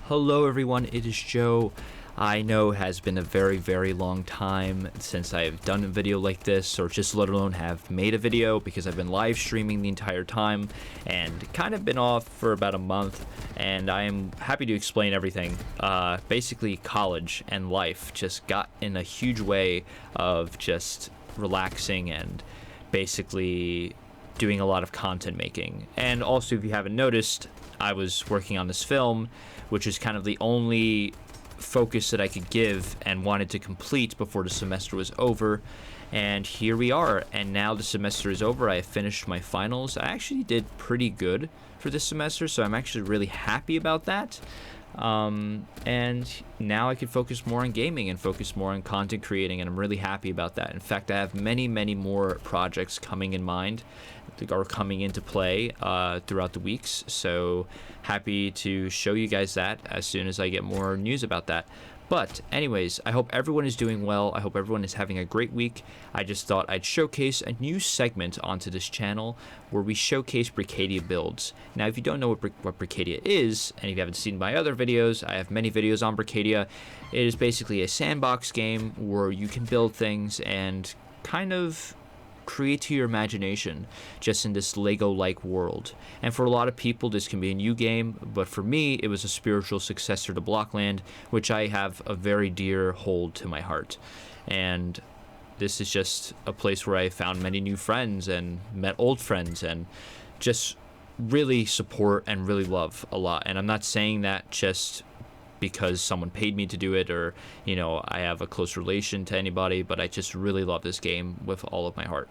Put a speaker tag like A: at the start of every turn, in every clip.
A: Hello everyone, it is Joe. I know it has been a very, very long time since I've done a video like this, or just let alone have made a video, because I've been live streaming the entire time and kind of been off for about a month, and I am happy to explain everything. Basically, college and life just got in a huge way of just relaxing and basically doing a lot of content making. And also, if you haven't noticed, I was working on this film, which is kind of the only focus that I could give and wanted to complete before the semester was over. And here we are, and now the semester is over. I finished my finals. I actually did pretty good for this semester, so I'm actually really happy about that. And now I can focus more on gaming and focus more on content creating, and I'm really happy about that. In fact, I have many more projects coming in mind or coming into play throughout the weeks, so happy to show you guys that as soon as I get more news about that. But anyways, I hope everyone is doing well. I hope everyone is having a great week. I just thought I'd showcase a new segment onto this channel where we showcase Brickadia builds. Now, if you don't know what Brickadia is, and if you haven't seen my other videos, I have many videos on Brickadia. It is basically a sandbox game where you can build things and kind of create to your imagination just in this Lego-like world. And for a lot of people, this can be a new game, but for me, it was a spiritual successor to Blockland, which I have a very dear hold to my heart. And this is just a place where I found many new friends and met old friends and just really support and really love a lot. And I'm not saying that just because someone paid me to do it, or I have a close relation to anybody, but I just really love this game with all of my heart.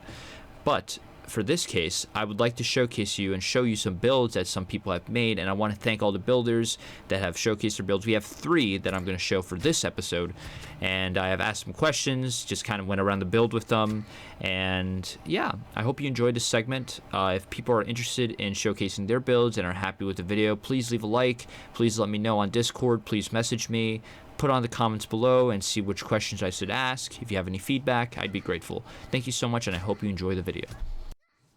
A: But for this case, I would like to showcase you and show you some builds that some people have made, and I want to thank all the builders that have showcased their builds. We have 3 that I'm going to show for this episode, and I have asked some questions, just kind of went around the build with them, and yeah, I hope you enjoyed this segment. If people are interested in showcasing their builds and are happy with the video, please leave a like, please let me know on Discord, please message me, put on the comments below and see which questions I should ask. If you have any feedback, I'd be grateful. Thank you so much, and I hope you enjoy the video.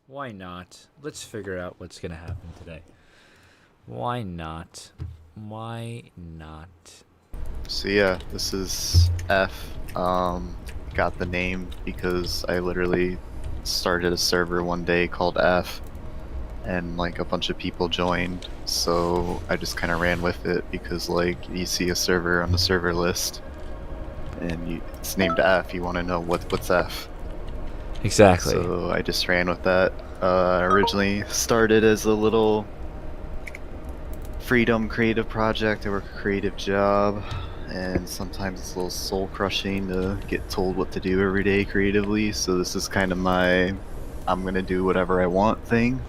A: Why not? Let's figure out what's going to happen today. Why not? Why not?
B: So yeah, this is F. Got the name because I literally started a server one day called F, and like a bunch of people joined, so I just kind of ran with it because like you see a server on the server list and it's named F, you want to know what's F.
A: Exactly.
B: So I just ran with that. Originally started as a little freedom creative project. I work a creative job, and sometimes it's a little soul crushing to get told what to do every day creatively. So this is kind of my I'm gonna do whatever I want thing.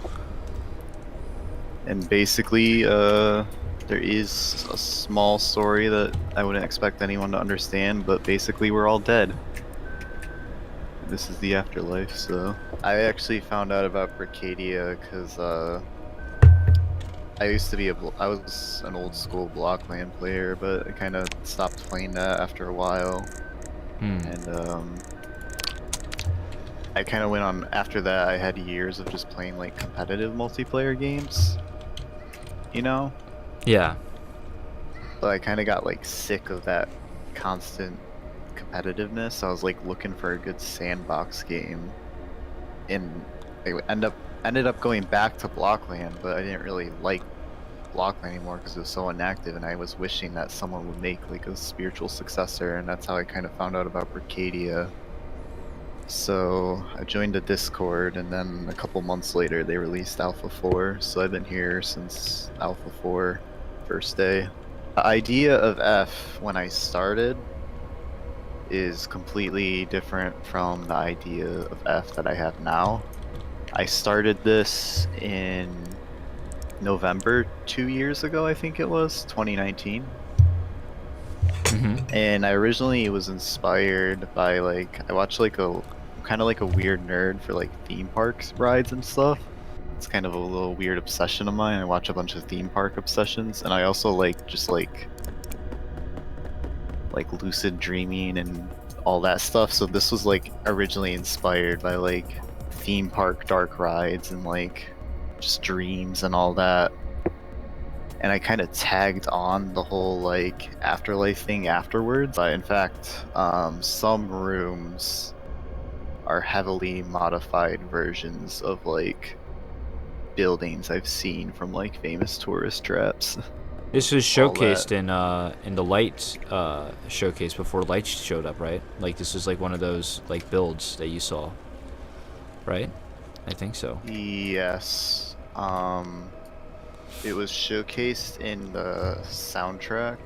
B: And basically, there is a small story that I wouldn't expect anyone to understand, but basically we're all dead. This is the afterlife. So I actually found out about Brickadia because I was an old school Blockland player, but I kind of stopped playing that after a while. And I kind of went on after that. I had years of just playing like competitive multiplayer games,
A: Yeah.
B: So I kind of got like sick of that constant competitiveness. I was like looking for a good sandbox game, and I ended up going back to Blockland, but I didn't really like Blockland anymore because it was so inactive, and I was wishing that someone would make like a spiritual successor, and that's how I kind of found out about Brickadia. So I joined a Discord, and then a couple months later they released Alpha 4, so I've been here since Alpha 4 first day. The idea of F when I started is completely different from the idea of F that I have now. I started this in November 2 years ago, I think it was, 2019. And I originally was inspired by I watched kind of like a weird nerd for like theme parks rides and stuff. It's kind of a little weird obsession of mine. I watch a bunch of theme park obsessions, and I also like lucid dreaming and all that stuff. So this was like originally inspired by like theme park dark rides and like just dreams and all that. and I kind of tagged on the whole like afterlife thing afterwards. In fact, some rooms are heavily modified versions of like buildings I've seen from like famous tourist traps.
A: This was
B: All that.
A: showcased in the lights showcase before lights showed up, right? Like this was like one of those like builds that you saw, right? I think so.
B: Yes. It was showcased in the soundtrack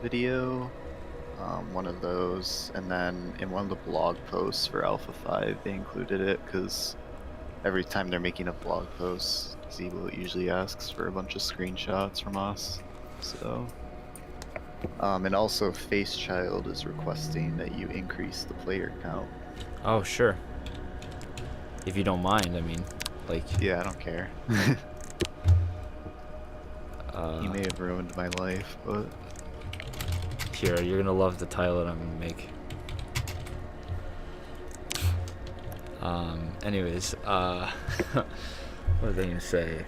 B: video, one of those, and then in one of the blog posts for Alpha 5, they included it because every time they're making a blog post, Zebo usually asks for a bunch of screenshots from us. So, and also Facechild is requesting that you increase the player count.
A: Oh, sure. If you don't mind, I mean, like.
B: Yeah, I don't care. He may have ruined my life, but
A: Here, you're gonna love the title that I'm gonna make. Anyways, what was I gonna say?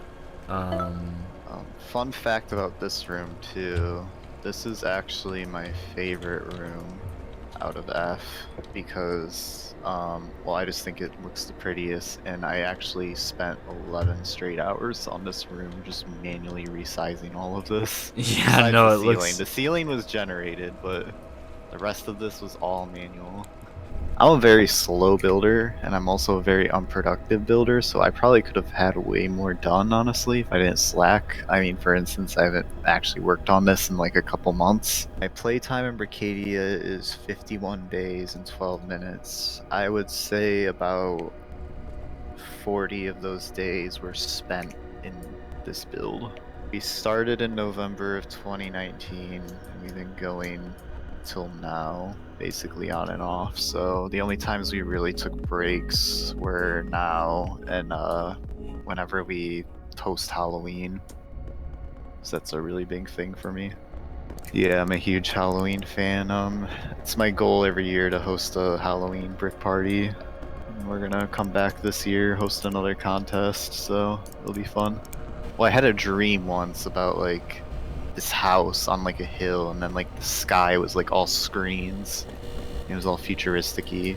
B: fun fact about this room too. This is actually my favorite room out of F because, well, I just think it looks the prettiest, and I actually spent 11 straight hours on this room just manually resizing all of this.
A: Yeah,
B: Besides
A: no,
B: the
A: it
B: ceiling.
A: looks.
B: The ceiling was generated, but the rest of this was all manual. I'm a very slow builder, and I'm also a very unproductive builder, so I probably could have had way more done, honestly, if I didn't slack. I mean, for instance, I haven't actually worked on this in like a couple months. My playtime in Brickadia is 51 days and 12 minutes. I would say about 40 of those days were spent in this build. We started in November of 2019, and we've been going till now, basically on and off. So the only times we really took breaks were now and whenever we host Halloween. So that's a really big thing for me. Yeah, I'm a huge Halloween fan. It's my goal every year to host a Halloween brick party. We're gonna come back this year, host another contest, so it'll be fun. Well, I had a dream once about like this house on like a hill, and then like the sky was like all screens. It was all futuristic-y.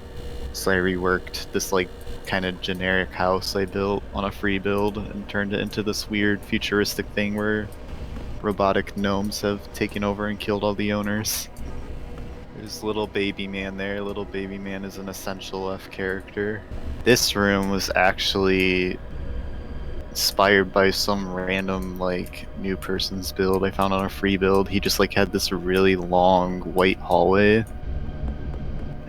B: So I reworked this like kind of generic house I built on a free build and turned it into this weird futuristic thing where robotic gnomes have taken over and killed all the owners. There's little baby man there. Little baby man is an essential F character. This room was actually inspired by some random like new person's build I found on a free build. He just like had this really long white hallway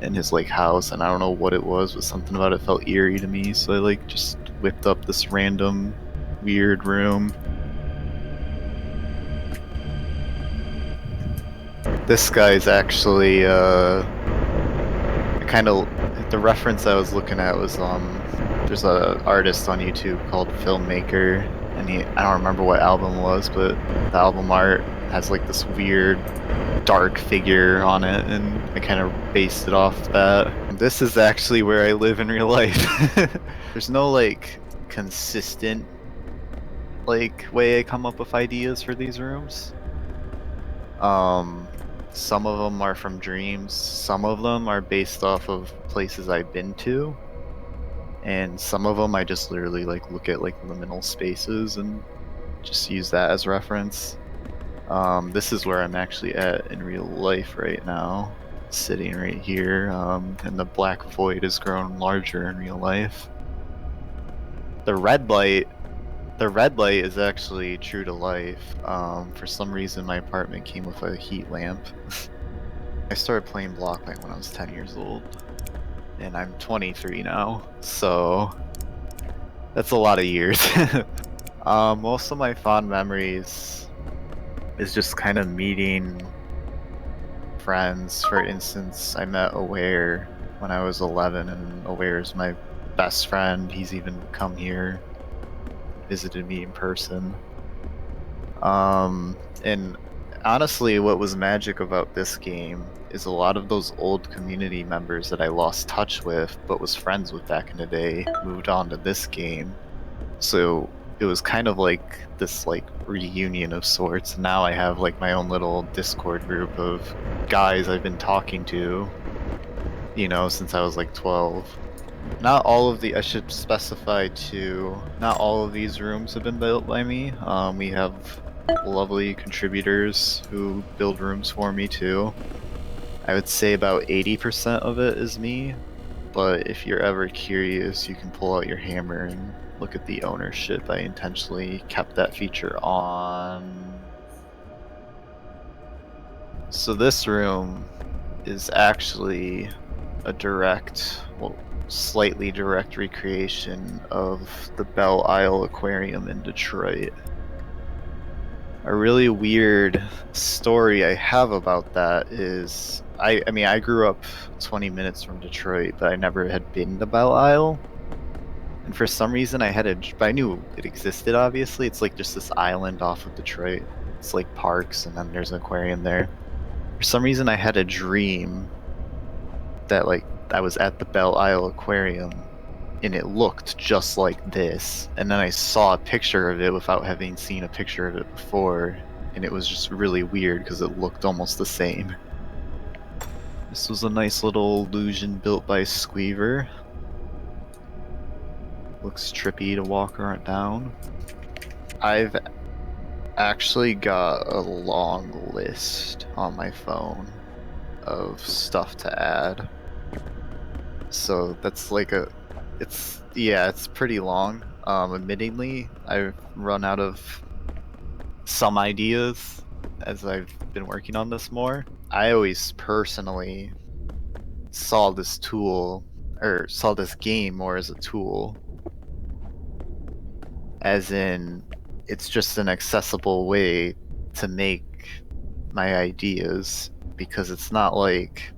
B: in his like house, and I don't know what it was, but something about it felt eerie to me, so I like just whipped up this random weird room. This guy's actually kind of the reference I was looking at was there's a artist on YouTube called Filmmaker, and I don't remember what album it was, but the album art has like this weird dark figure on it, and I kind of based it off that. This is actually where I live in real life. There's no like consistent like way I come up with ideas for these rooms. Some of them are from dreams, some of them are based off of places I've been to, and some of them I just literally like look at like liminal spaces and just use that as reference. This is where I'm actually at in real life right now, sitting right here, and the black void has grown larger in real life. The red light is actually true to life. For some reason my apartment came with a heat lamp. I started playing Blocklight when I was 10 years old, and I'm 23 now, so that's a lot of years. Most of my fond memories is just kind of meeting friends. For instance, I met Aware when I was 11, and Aware is my best friend. He's even come here, visited me in person. And honestly, what was magic about this game is a lot of those old community members that I lost touch with but was friends with back in the day moved on to this game. So it was kind of like this like reunion of sorts. Now I have like my own little Discord group of guys I've been talking to, since I was like 12. Not all of the, I should specify too, not all of these rooms have been built by me. We have lovely contributors who build rooms for me too. I would say about 80% of it is me, but if you're ever curious, you can pull out your hammer and look at the ownership. I intentionally kept that feature on. So this room is actually a direct, well, slightly direct recreation of the Belle Isle Aquarium in Detroit. A really weird story I have about that is I mean I grew up 20 minutes from Detroit, but I never had been to Belle Isle. And for some reason but I knew it existed obviously. It's like just this island off of Detroit. It's like parks and then there's an aquarium there. For some reason I had a dream that like I was at the Belle Isle Aquarium and it looked just like this. And then I saw a picture of it without having seen a picture of it before, and it was just really weird because it looked almost the same. This was a nice little illusion built by Squeever. Looks trippy to walk around down. I've actually got a long list on my phone of stuff to add. So that's like it's pretty long. Admittingly, I've run out of some ideas as I've been working on this more. I always personally saw this tool or saw this game more as a tool, as in it's just an accessible way to make my ideas because it's not like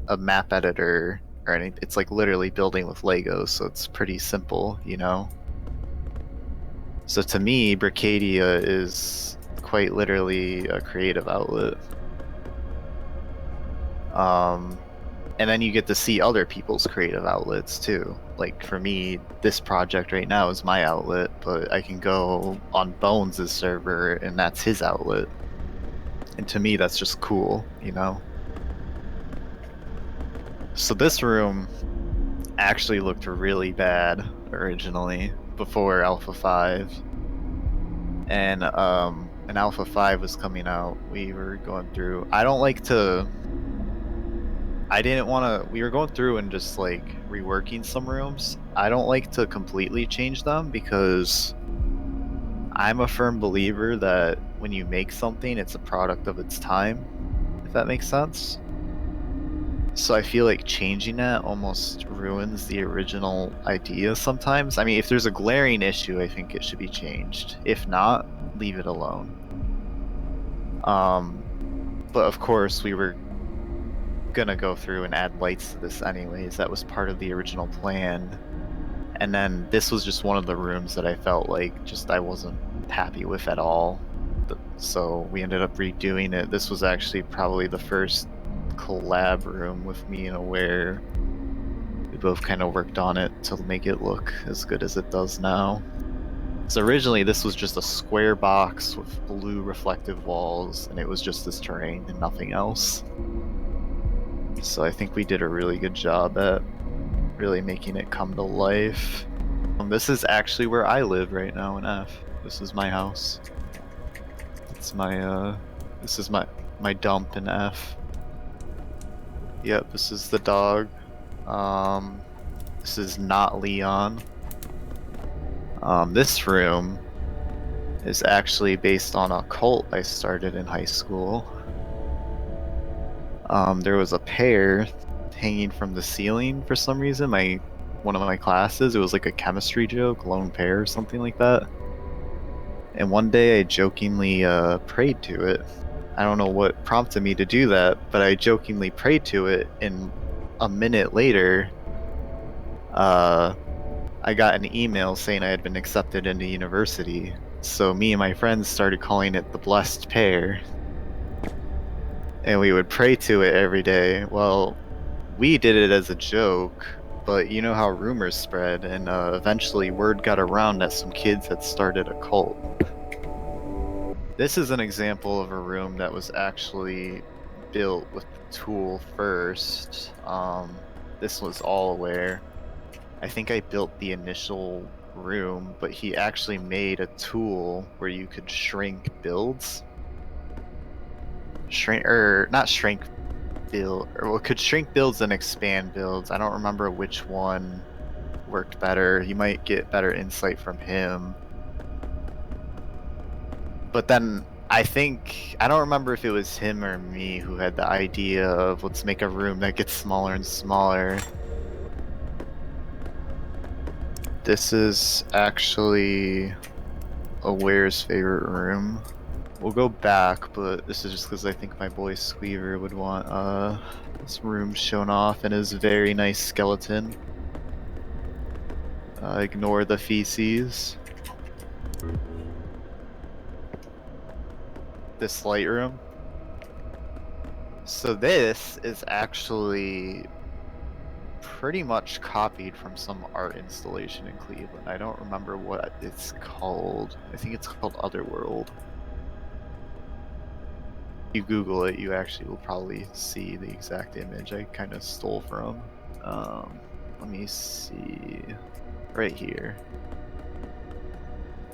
B: a map editor or anything. It's like literally building with Legos, so it's pretty simple, So to me, Brickadia is quite literally a creative outlet. And then you get to see other people's creative outlets too. Like for me, this project right now is my outlet, but I can go on Bones' server and that's his outlet. And to me, that's just cool, So this room actually looked really bad originally before Alpha 5. And an Alpha 5 was coming out. We were going through. We were going through and just like reworking some rooms. I don't like to completely change them because I'm a firm believer that when you make something, it's a product of its time, if that makes sense. So I feel like changing that almost ruins the original idea sometimes. I mean, if there's a glaring issue, I think it should be changed. If not, leave it alone. But of course, we were gonna go through and add lights to this anyways. That was part of the original plan. And then this was just one of the rooms that I felt like just I wasn't happy with at all. So we ended up redoing it. This was actually probably the first collab room with me and Aware. We both kind of worked on it to make it look as good as it does now. So originally this was just a square box with blue reflective walls, and it was just this terrain and nothing else. So I think we did a really good job at really making it come to life. This is actually where I live right now in F. This is my house. It's my this is my dump in F. Yep, this is the dog. This is not Leon. This room is actually based on a cult I started in high school. There was a pear hanging from the ceiling for some reason. One of my classes, it was like a chemistry joke, lone pear or something like that. And one day I jokingly prayed to it. I don't know what prompted me to do that, but I jokingly prayed to it, and a minute later, I got an email saying I had been accepted into university. So me and my friends started calling it the Blessed Pear. And we would pray to it every day. Well, we did it as a joke, but you know how rumors spread, and eventually word got around that some kids had started a cult. This is an example of a room that was actually built with the tool first. This was all aware. I think I built the initial room, but he actually made a tool where you could shrink builds. Not shrink build, or well, could shrink builds and expand builds. I don't remember which one worked better. You might get better insight from him. But then I don't remember if it was him or me who had the idea of let's make a room that gets smaller and smaller. This is actually Aware's favorite room. We'll go back, but this is just because I think my boy Squeaver would want this room shown off and his very nice skeleton. Ignore the feces. This light room. So this is actually pretty much copied from some art installation in Cleveland. I don't remember what it's called. I think it's called Otherworld. You Google it, you actually will probably see the exact image I kind of stole from. Let me see. Right here.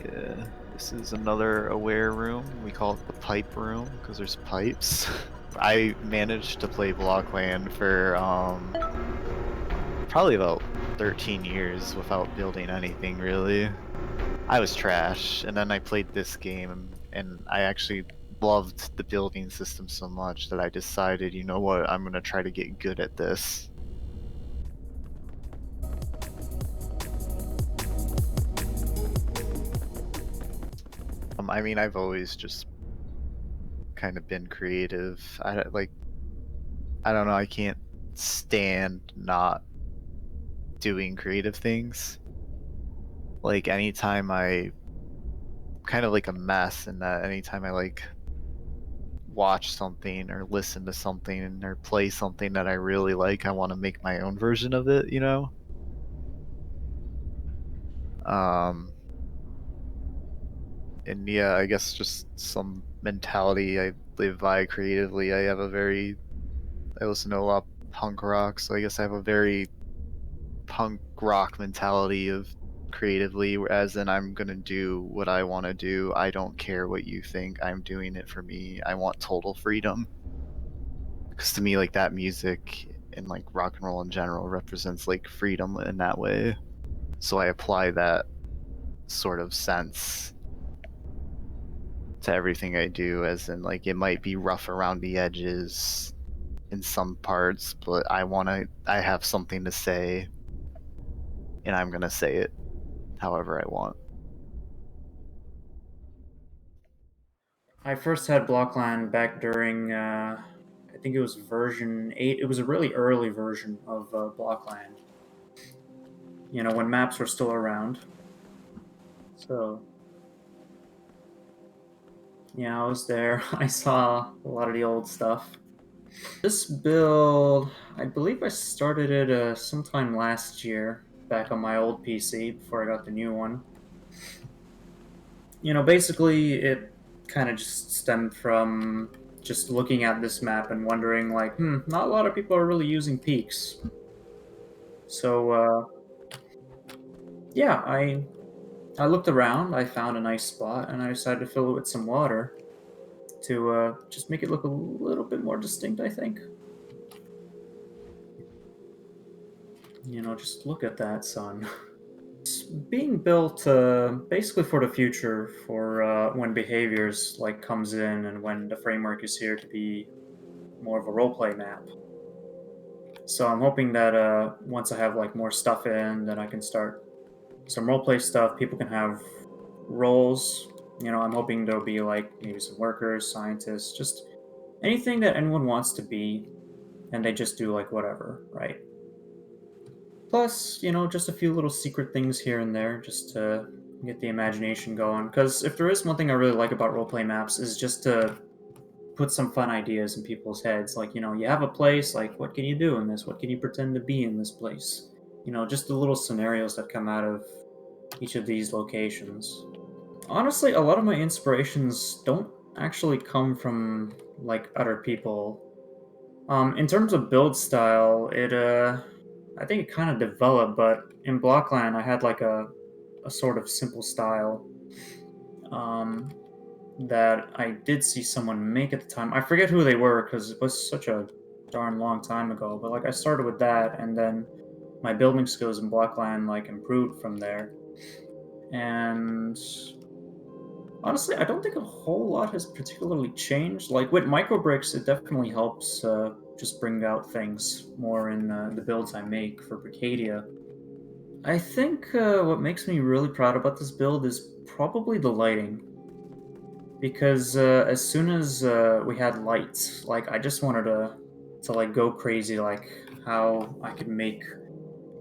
B: Yeah, this is another Aware room. We call it the pipe room because there's pipes. I managed to play Blockland for probably about 13 years without building anything really. I was trash, and then I played this game and I actually loved the building system so much that I decided, you know what, I'm gonna try to get good at this. I mean, I've always just kind of been creative. I don't know, I can't stand not doing creative things. Like anytime I kind of like a mess, and that anytime I like watch something or listen to something or play something that I really like, I want to make my own version of it, you know? And yeah, I guess just some mentality I live by creatively. I listen to a lot of punk rock, so I guess I have a very punk rock mentality of creatively, as in I'm gonna do what I want to do. I don't care what you think. I'm doing it for me. I want total freedom. Because to me, like that music and like rock and roll in general represents like freedom in that way. So I apply that sort of sense to everything I do, as in like it might be rough around the edges in some parts, but I have something to say, and I'm gonna say it however I want.
C: I first had Blockland back during, I think it was version 8. It was a really early version of Blockland. You know, when maps were still around. So, yeah, I was there. I saw a lot of the old stuff. This build, I believe I started it sometime last year, back on my old PC before I got the new one. You know, basically, it kind of just stemmed from just looking at this map and wondering, like, not a lot of people are really using peaks. So, yeah, I looked around, I found a nice spot, and I decided to fill it with some water to just make it look a little bit more distinct, I think. You know, just look at that sun. It's being built basically for the future, for when behaviors like comes in and when the framework is here to be more of a roleplay map. So I'm hoping that once I have like more stuff in, then I can start some roleplay stuff. People can have roles. You know, I'm hoping there'll be like maybe some workers, scientists, just anything that anyone wants to be, and they just do like whatever, right? Plus, you know, just a few little secret things here and there, just to get the imagination going. Because if there is one thing I really like about roleplay maps, is just to put some fun ideas in people's heads. Like, you know, you have a place, like, what can you do in this? What can you pretend to be in this place? just the little scenarios that come out of each of these locations. Honestly, a lot of my inspirations don't actually come from like other people. In terms of build style, I think it kind of developed, but in Blockland I had like a sort of simple style um, that I did see someone make at the time. I forget who they were because it was such a darn long time ago, but like I started with that, and then my building skills in Blockland like improved from there. And honestly, I don't think a whole lot has particularly changed. Like with microbricks, it definitely helps just bring out things more in the builds I make for Brickadia. I think what makes me really proud about this build is probably the lighting. Because as soon as we had lights, like I just wanted to like go crazy, like how I could make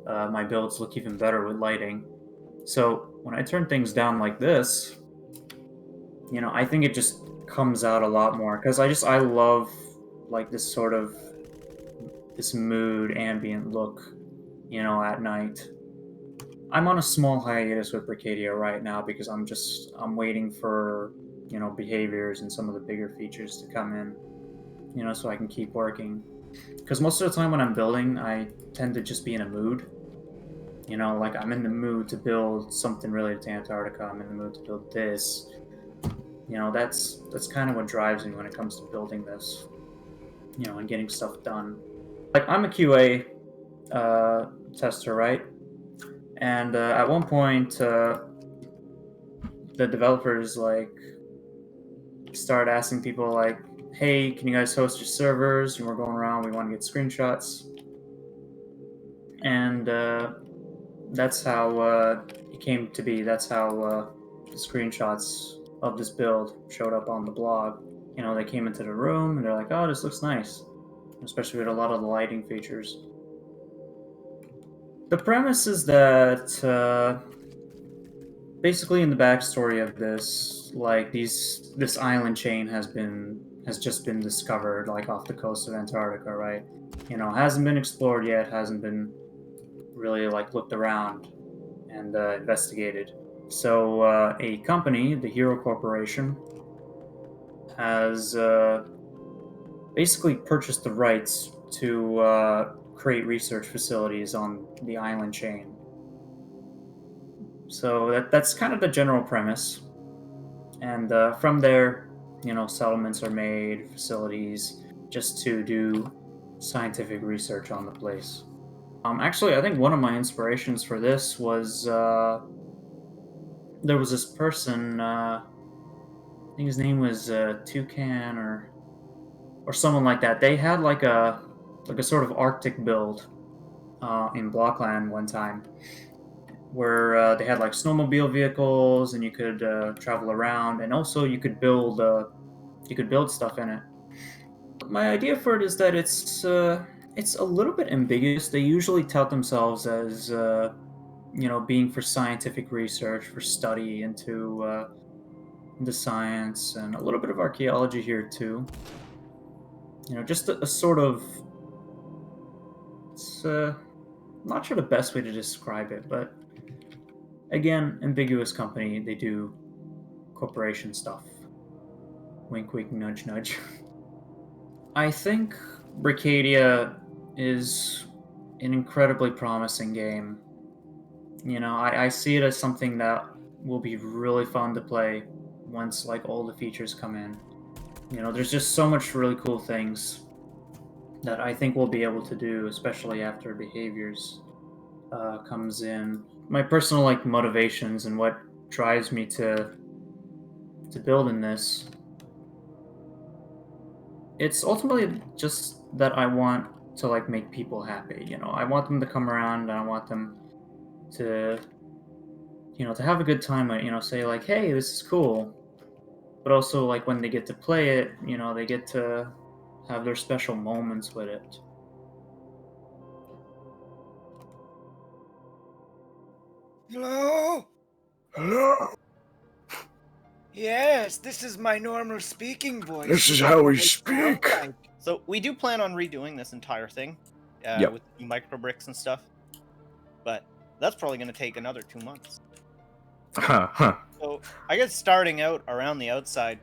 C: my builds look even better with lighting. So when I turn things down like this, I think it just comes out a lot more because I love like this sort of this mood ambient look, at night. I'm on a small hiatus with Brickadia right now because I'm waiting for behaviors and some of the bigger features to come in, so I can keep working. Because most of the time when I'm building, I tend to just be in a mood. Like I'm in the mood to build something related to Antarctica. I'm in the mood to build this. That's kind of what drives me when it comes to building this. And getting stuff done. Like I'm a QA tester, right? And at one point, the developers like start asking people like, "Hey, can you guys host your servers?" And we're going around. We want to get screenshots, and that's how it came to be. That's how the screenshots of this build showed up on the blog. They came into the room and they're like, "Oh, this looks nice," especially with a lot of the lighting features. The premise is that basically in the backstory of this, like this island chain has just been discovered, like off the coast of Antarctica, right? Hasn't been explored yet, hasn't been really like looked around and investigated. So a company, the Hero Corporation, has basically purchased the rights to create research facilities on the island chain. So that's kind of the general premise. And from there, settlements are made, facilities, just to do scientific research on the place. Actually, I think one of my inspirations for this was there was this person. I think his name was Toucan or someone like that. They had like a sort of Arctic build in Blockland one time, where they had like snowmobile vehicles and you could travel around, and also you could build stuff in it. My idea for it is that it's a little bit ambiguous. They usually tout themselves as being for scientific research, for study into science, and a little bit of archaeology here too. Just a sort of it's not sure the best way to describe it, but again, ambiguous company. They do corporation stuff. Wink, wink, nudge, nudge. I think Brickadia is an incredibly promising game. I see it as something that will be really fun to play once like all the features come in. There's just so much really cool things that I think we'll be able to do, especially after behaviors comes in. My personal like motivations and what drives me to build in this, it's ultimately just that I want to like make people happy. I want them to come around and I want them to to have a good time. Say like, hey, this is cool, but also like when they get to play it, they get to have their special moments with it.
D: Hello?
E: Hello?
D: Yes, this is my normal speaking voice.
E: This is how we
D: What I
E: speak.
D: sound like.
F: So we do plan on redoing this entire thing
A: Yep.
F: with micro bricks and stuff.
E: but that's probably going to take another 2 months.
F: Huh.
E: So I guess starting out around the outside,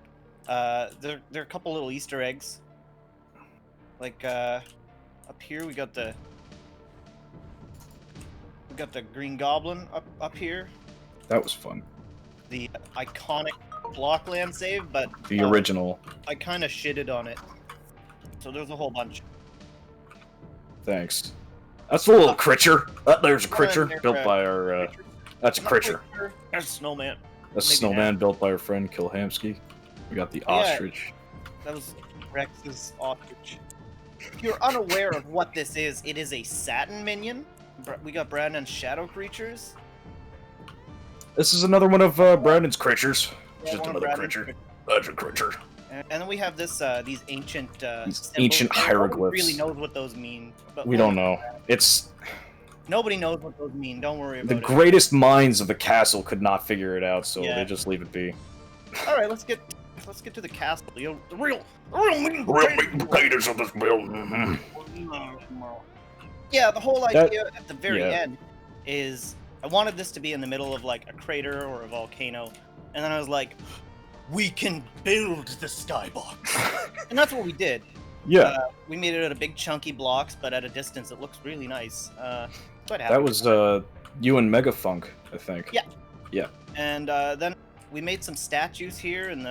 E: there are a couple little Easter eggs. Like up here, we got the Green Goblin up here,
F: That was fun.
E: the iconic block land save, but
F: The original.
E: I kind of shitted on it. So there's a whole bunch.
F: Thanks. That's a little creature. There's a creature
E: They're,
F: built by our. That's a creature.
E: There's a snowman.
F: That's a
E: maybe
F: snowman built by our friend Kilhamsky. We got the ostrich.
E: That was Rex's ostrich. If you're unaware of what this is, it is a satin minion. We got Brandon's shadow creatures.
F: This is another one of Brandon's creatures.
E: Yeah,
F: Just
E: one of
F: another
E: Brandon's
F: creature. That's a creature.
E: And then we have this these ancient
F: These
E: symbols.
F: ancient
E: Nobody
F: hieroglyphs.
E: really knows what those mean. But
F: We don't know. It's
E: Nobody knows what those mean. Don't worry
F: the
E: about it.
F: greatest minds of the castle could not figure it out, so
E: Yeah.
F: they just leave it be.
E: All right, let's get to the castle. You know, the real meat and
F: potatoes of this build.
E: Yeah, the whole
F: That-
E: idea at the very
F: yeah.
E: end is I wanted this to be in the middle of like a crater or a volcano, and then I was like, we can build the skybox, and that's what we did.
F: Yeah,
E: We made it out of big chunky blocks, but at a distance it looks really nice. Quite happy.
F: that was you and Megafunk, I think.
E: Yeah. And then we made some statues here, and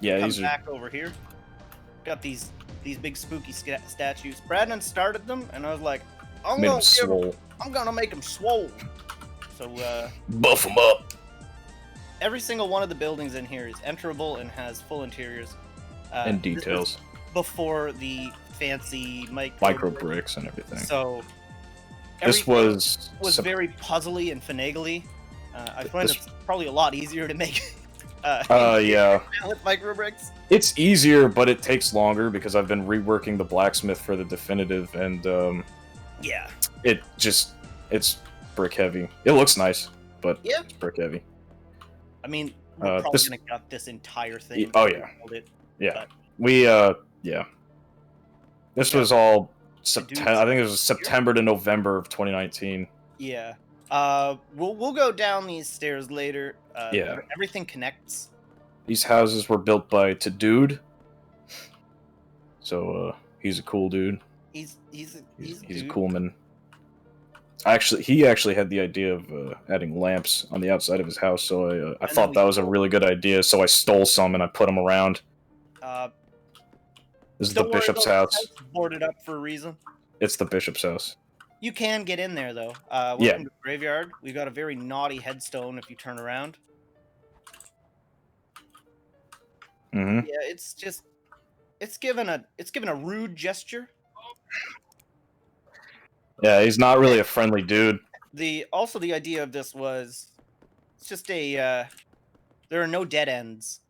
F: Yeah,
E: come
F: these are.
E: back over here. Got these big spooky statues. Brandon started them, and I was like, I'm
F: Made
E: gonna
F: them swole.
E: make them swole. So
F: Buff them up.
E: every single one of the buildings in here is enterable and has full interiors.
F: And
E: this was
F: details.
E: before the fancy
F: Micro bricks and everything.
E: So
F: This
E: everything
F: was.
E: was very puzzly and finagly. I find
F: This-
E: it's probably a lot easier to make.
F: Yeah.
E: With micro bricks.
F: It's easier, but it takes longer because I've been reworking the blacksmith for the definitive, and
E: Yeah.
F: it's brick heavy. It looks nice, but
E: Yeah.
F: it's brick heavy.
E: I mean, we're probably
F: this-
E: gonna gut this entire thing.
F: Oh, yeah.
E: Build it.
F: Yeah,
E: But-
F: we yeah. This was all September.
E: dudes-
F: I think it was September to November of 2019.
E: Yeah. We'll go down these stairs later.
F: Yeah.
E: Everything connects.
F: These houses were built by Tadude. So he's a cool dude.
E: He's a
F: He's a
E: dude.
F: cool man. He actually had the idea of adding lamps on the outside of his house, so I
E: then
F: thought
E: we-
F: that was a really good idea. So I stole some and I put them around. This is the
E: Don't worry
F: bishop's
E: about
F: house.
E: the house, boarded up for a reason.
F: It's the bishop's house.
E: You can get in there though. Welcome
F: Yeah.
E: to the graveyard. We've got a very naughty headstone if you turn around.
F: Hmm.
E: Yeah, it's given a rude gesture.
F: Yeah, he's not really a friendly dude.
E: The idea of this was it's just a there are no dead ends.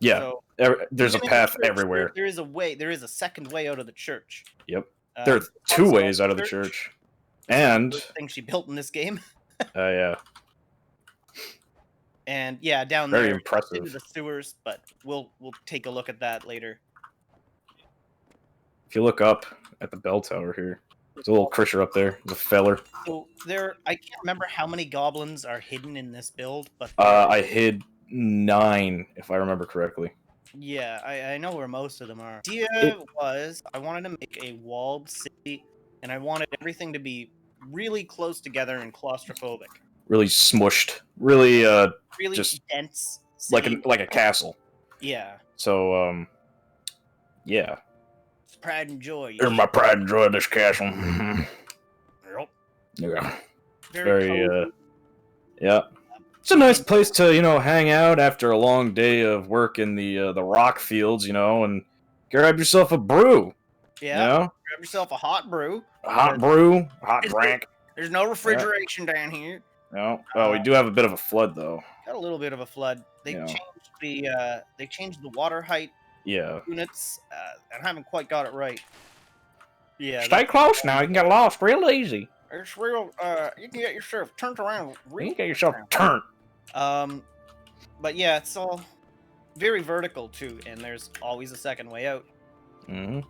F: Yeah,
E: So
F: there's a
E: even in
F: path
E: the church,
F: everywhere.
E: There is a way. There is a second way out of the church.
F: Yep. There are two
E: also
F: ways out of the church. And
E: First thing she built in this game.
F: yeah,
E: And yeah, down
F: very
E: there
F: impressive.
E: into the sewers, but we'll take a look at that later.
F: If you look up at the bell tower here, there's a little creature up there. There's a feller.
E: So I can't remember how many goblins are hidden in this build, but
F: I hid 9, if I remember correctly.
E: yeah, I know where most of them are. The idea
F: It-
E: was I wanted to make a walled city, and I wanted everything to be really close together and claustrophobic.
F: Really smushed. Really
E: Really
F: Just
E: dense.
F: like
E: City.
F: a castle.
E: Yeah.
F: So yeah.
E: It's pride and joy.
F: Here's my pride and joy of this castle.
E: Yep.
F: Yeah.
E: Very
F: Very
E: cozy.
F: yeah. It's a nice place to, hang out after a long day of work in the rock fields, and grab yourself a brew.
E: Yeah.
F: You know?
E: Grab yourself a hot brew.
F: A hot brew, a hot
E: Is
F: drink.
E: There's no refrigeration down here.
F: No. Well, we do have a bit of a flood though.
E: Got a little bit of a flood. They
F: Yeah.
E: changed the water height
F: Yeah.
E: units. I haven't quite got it right. Yeah.
F: Stay close now. You can get lost real easy.
E: It's real. You can get yourself turned around.
F: You
E: Real
F: can get yourself
E: fast.
F: turned.
E: But yeah, it's all very vertical too, and there's always a second way out.
F: Mm-hmm.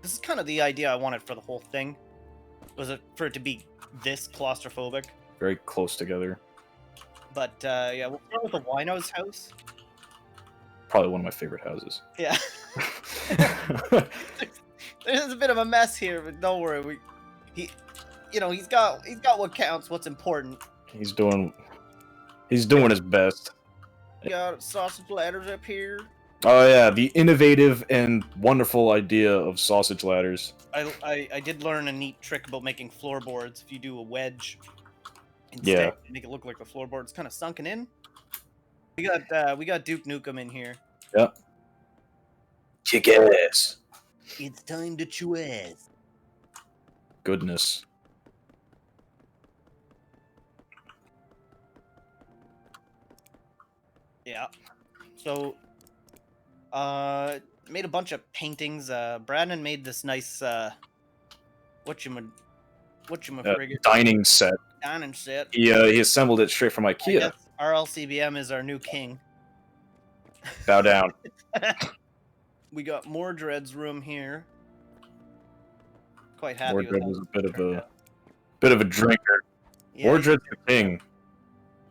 E: This is kind of the idea I wanted for the whole thing. Was it for it to be this claustrophobic?
F: very close together.
E: But yeah, we'll start with the wino's house.
F: Probably one of my favorite houses.
E: Yeah. There's a bit of a mess here, but don't worry. He's got what counts, what's important.
F: He's doing his best.
E: We got sausage ladders up here.
F: Oh yeah, the innovative and wonderful idea of sausage ladders.
E: I did learn a neat trick about making floorboards. If you do a wedge instead, make it look like the floorboard's kind of sunken in. We got Duke Nukem in here.
F: Yep. Kick ass.
E: It's time to chew ass.
F: Goodness.
E: Yeah. So, made a bunch of paintings. Brandon made this nice whatchamafriggin'
F: Dining set.
E: dining set.
F: He assembled it straight from
E: I
F: IKEA.
E: guess RLCBM is our new king.
F: Bow down.
E: We got Moordread's room here. Quite happy with
F: Moordread
E: that.
F: was a bit of a drinker.
E: Yeah,
F: Moordread's the king.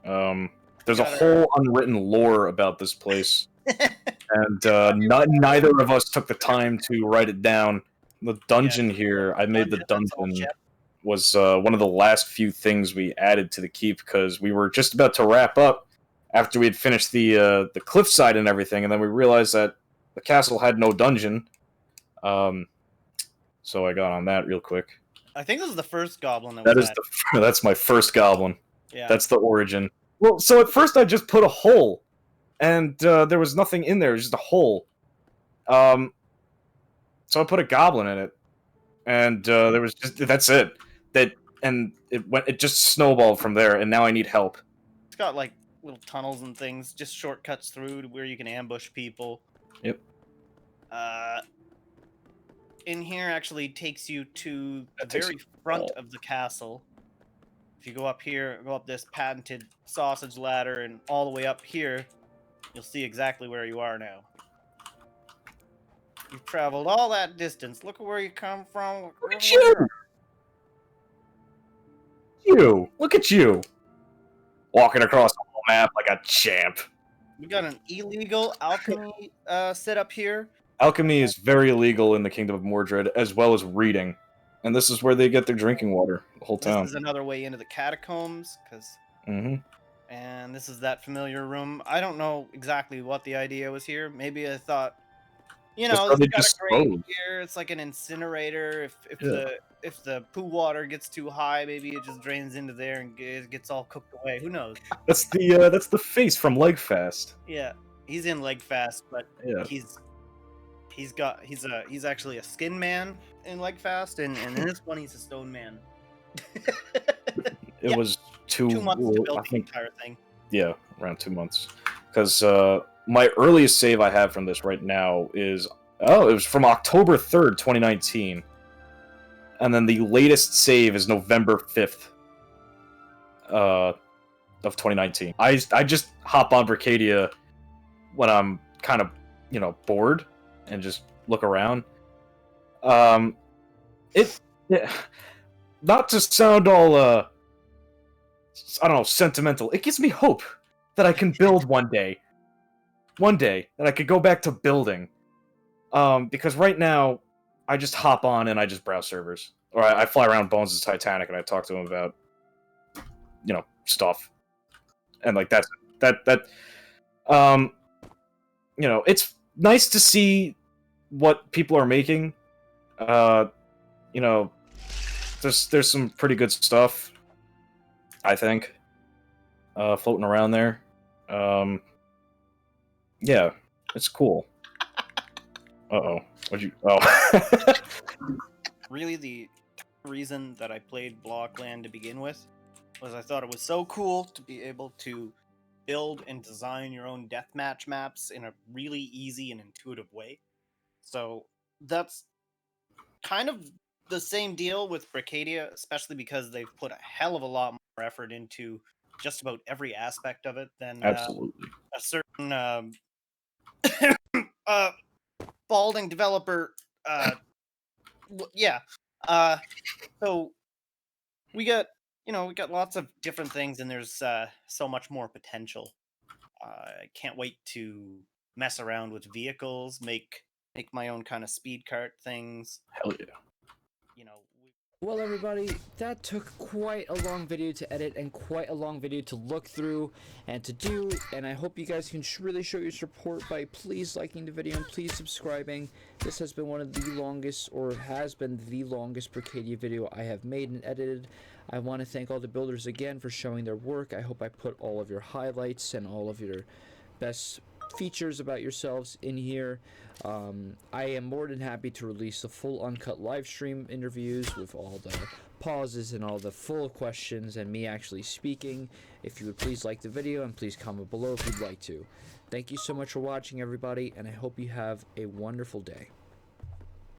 F: There's a whole unwritten lore about this place, and neither of us took the time to write it down. The dungeon here, I made the dungeon, was one of the last few things we added to the keep because we were just about to wrap up after we had finished the cliffside and everything, and then we realized that the castle had no dungeon. So I got on that real quick.
E: I think this is the first goblin
F: That's my first goblin.
E: Yeah.
F: That's the origin. Well, so at first I just put a hole, and there was nothing in there, it was just a hole. So I put a goblin in it, and there was that's it. It just snowballed from there, and now I need help.
E: It's got like little tunnels and things, just shortcuts through to where you can ambush people.
F: Yep.
E: In here actually takes you to the very front of the castle. If you go up here, go up this patented sausage ladder, and all the way up here, you'll see exactly where you are now. You've traveled all that distance. Look at where you come from.
F: Look at you! Look at you! Walking across the whole map like a champ.
E: We got an illegal alchemy set up here.
F: Alchemy is very illegal in the Kingdom of Moordread, as well as reading. And this is where they get their drinking water, the whole town.
E: This is another way into the catacombs, and this is that familiar room. I don't know exactly what the idea was here. Maybe I thought, this got a grate here. It's like an incinerator. If the poo water gets too high, maybe it just drains into there and it gets all cooked away. Who knows?
F: That's the face from Legfast.
E: Yeah, he's in Legfast, but
F: yeah.
E: He's actually a skin man in Legfast, and in this one he's a stone man.
F: It was 2
E: months to build the entire thing.
F: Yeah, around 2 months. Because my earliest save I have from this right now is it was from October 3rd, 2019, and then the latest save is November 5th of 2019. I just hop on Brickadia when I'm kind of bored and just look around. Not to sound all I don't know, sentimental. It gives me hope that I can build one day. One day that I could go back to building. Because right now I just hop on and I just browse servers, or I fly around Bones' Titanic and I talk to him about stuff, and like that. It's nice to see what people are making. There's some pretty good stuff, I think, floating around there. Yeah, it's cool. Uh-oh. What'd you... Oh.
E: Really, the reason that I played Blockland to begin with was I thought it was so cool to be able to build and design your own deathmatch maps in a really easy and intuitive way. So that's kind of the same deal with Brickadia, especially because they've put a hell of a lot more effort into just about every aspect of it than
F: Absolutely.
E: A certain balding developer. So we got you know, we got lots of different things, and there's so much more potential. I can't wait to mess around with vehicles, make my own kind of speed cart things.
F: Hell yeah.
E: You know,
A: Well, everybody, that took quite a long video to edit and quite a long video to look through and to do, and I hope you guys can really show your support by please liking the video and please subscribing. This has been one of the longest, or has been the longest Brickadia video I have made and edited. I want to thank all the builders again for showing their work. I hope I put all of your highlights and all of your best features about yourselves in here. I am more than happy to release the full uncut live stream interviews with all the pauses and all the full questions and me actually speaking. If you would please like the video and please comment below if you'd like to. Thank you so much for watching, everybody, and I hope you have a wonderful day.